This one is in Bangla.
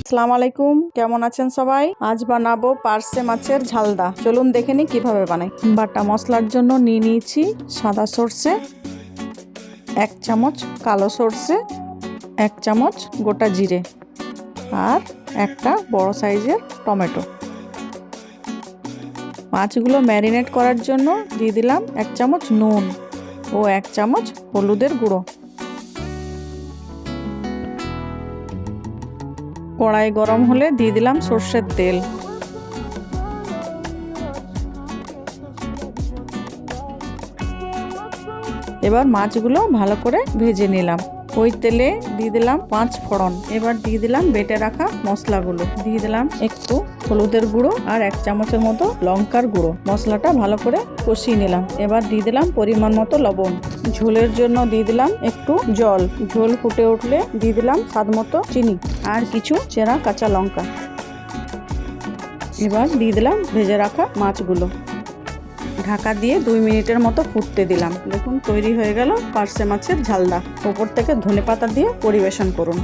আসসালামু আলাইকুম, কেমন আছেন সবাই? আজ বানাবো পার্সে মাছের ঝালদা। চলুন দেখে নিই কিভাবে বানাই। বাটা মশলার জন্য নিয়ে নিয়েছি সাদা সর্ষে, 1 চামচ কালো সর্ষে, 1 চামচ গোটা জিরে আর একটা বড় সাইজের টমেটো। মাছগুলো ম্যারিনেট করার জন্য দিয়ে দিলাম 1 চামচ নুন ও 1 চামচ হলুদের গুঁড়ো। কড়াই গরম হলে দিয়ে দিলাম সর্ষের তেল। এবার মাছগুলো ভালো করে ভেজে নিলাম। ওই তেলে দিয়ে দিলাম 5 ফোড়ন। এবার দিয়ে দিলাম বেটে রাখা মশলাগুলো। দিয়ে দিলাম একটু হলুদের গুঁড়ো আর 1 চামচের মতো লঙ্কার গুঁড়ো। মশলাটা ভালো করে কষিয়ে নিলাম। এবার দিয়ে দিলাম পরিমাণ মতো লবণ। ঝোলের জন্য দিয়ে দিলাম একটু জল। ঝোল ফুটে উঠলে দিয়ে দিলাম স্বাদ মতো চিনি আর কিছু চেরা কাঁচা লঙ্কা। এবার দিয়ে দিলাম ভেজে রাখা মাছগুলো। ঢাকা দিয়ে 2 মিনিটের মতো ফুটতে দিলাম। দেখুন তৈরি হয়ে গেল পার্সে মাছের ঝালদা। উপর থেকে ধনেপাতা দিয়ে পরিবেশন করুন।